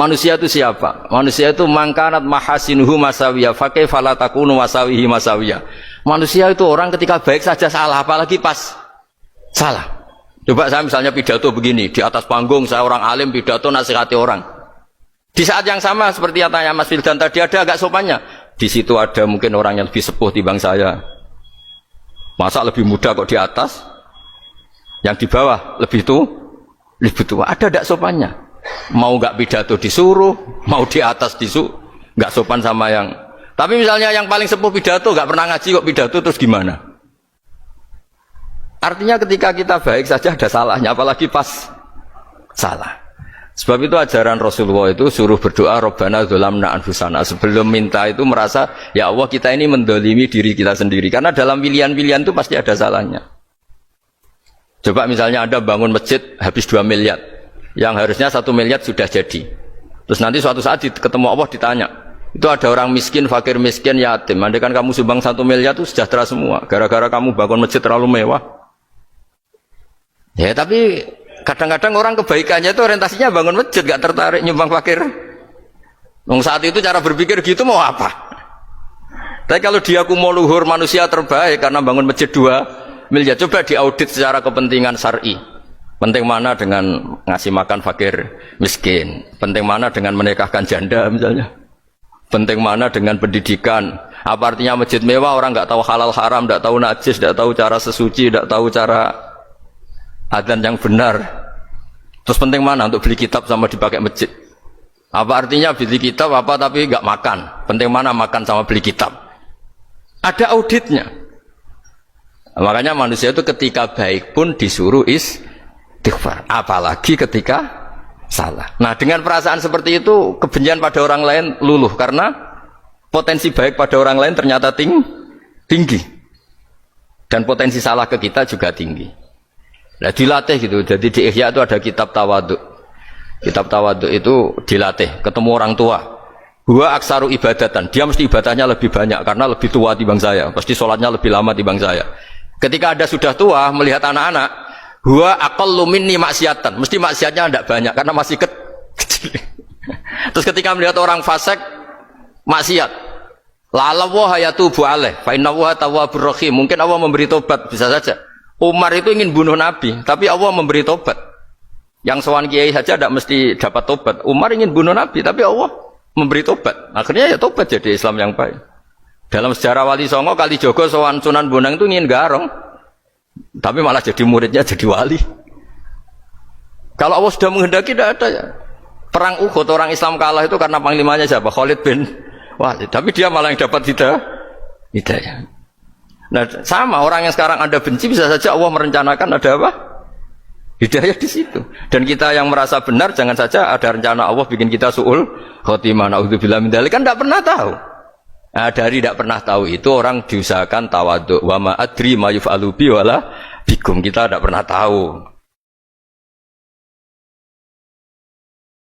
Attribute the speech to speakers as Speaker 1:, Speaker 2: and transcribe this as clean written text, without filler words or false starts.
Speaker 1: Manusia itu siapa? Manusia itu mangkanat mahasinuhu masawiya fa kaifa la takunu masawihi masawiya. Manusia itu orang ketika baik saja salah, apalagi pas salah. Coba saya misalnya pidato begini, di atas panggung saya orang alim pidato nasihati orang. Di saat yang sama seperti yang tanya Mas Wildan tadi, ada agak sopannya. Di situ ada mungkin orang yang lebih sepuh timbang saya. Masa lebih muda kok di atas? Yang di bawah lebih tua. Ada agak sopannya. Mau nggak pidato disuruh, mau di atas disuruh, nggak sopan sama yang. Tapi misalnya yang paling sepuh pidato nggak pernah ngaji kok pidato, terus gimana? Artinya ketika kita baik saja ada salahnya, apalagi pas salah. Sebab itu ajaran Rasulullah itu suruh berdoa Rabbana dzolamna anfusana. Sebelum minta itu merasa ya Allah kita ini mendolimi diri kita sendiri, karena dalam pilihan-pilihan itu pasti ada salahnya. Coba misalnya Anda bangun masjid habis 2 miliar, yang harusnya 1 miliar sudah jadi. Terus nanti suatu saat ketemu Allah ditanya, itu ada orang miskin, fakir miskin, yatim. Andai kan kamu sumbang 1 miliar itu sejahtera semua. Gara-gara kamu bangun masjid terlalu mewah. Ya tapi kadang-kadang orang kebaikannya itu orientasinya bangun masjid, gak tertarik nyumbang fakir. Saat itu cara berpikir gitu mau apa? Tapi kalau dia kumuluhur manusia terbaik karena bangun masjid 2 miliar, coba diaudit secara kepentingan syar'i. Penting mana dengan ngasih makan fakir miskin? Penting mana dengan menikahkan janda misalnya? Penting mana dengan pendidikan? Apa artinya masjid mewah orang nggak tahu halal haram, nggak tahu najis, nggak tahu cara sesuci, nggak tahu cara adzan yang benar? Terus penting mana untuk beli kitab sama dipakai masjid? Apa artinya beli kitab apa tapi nggak makan? Penting mana makan sama beli kitab? Ada auditnya. Makanya manusia itu ketika baik pun disuruh istighfar, apalagi ketika salah. Nah dengan perasaan seperti itu kebencian pada orang lain luluh, karena potensi baik pada orang lain ternyata tinggi, dan potensi salah ke kita juga tinggi. Nah dilatih gitu. Jadi di Ihya itu ada kitab tawaduk. Kitab tawaduk itu dilatih ketemu orang tua. Huwa aksaru ibadatan, dia mesti ibadahnya lebih banyak karena lebih tua timbang saya, pasti sholatnya lebih lama timbang saya. Ketika Anda sudah tua melihat anak-anak, huwa aqallu minni maksiatan, mesti maksiatnya tidak banyak karena masih kecil. Terus ketika melihat orang fasik maksiat, la'allahu yatubu alaih fa innahu tawwabur rahim, mungkin Allah memberi tobat, bisa saja. Umar itu ingin bunuh Nabi, tapi Allah memberi tobat. Yang sowan kiai saja tidak mesti dapat tobat. Umar ingin bunuh Nabi, tapi Allah memberi tobat. Akhirnya ya tobat jadi Islam yang baik. Dalam sejarah Wali Songo, Kalijogo sowan Sunan Bonang itu ingin garong, tapi malah jadi muridnya jadi wali. Kalau Allah sudah menghendaki tidak ada ya. Perang Uhud orang Islam kalah itu karena panglimanya siapa? Khalid bin Walid. Tapi dia malah yang dapat hidayah. Nah sama orang yang sekarang Anda benci, bisa saja Allah merencanakan ada apa? Hidayah di situ. Dan kita yang merasa benar, jangan saja ada rencana Allah bikin kita su'ul khotimah, na'udzubillah min dzalik, kan tidak pernah tahu. Nah, dari tidak pernah tahu itu orang diusahakan tawaduk. Wa ma adri ma yuf'alu bi wala bikum, kita tidak pernah tahu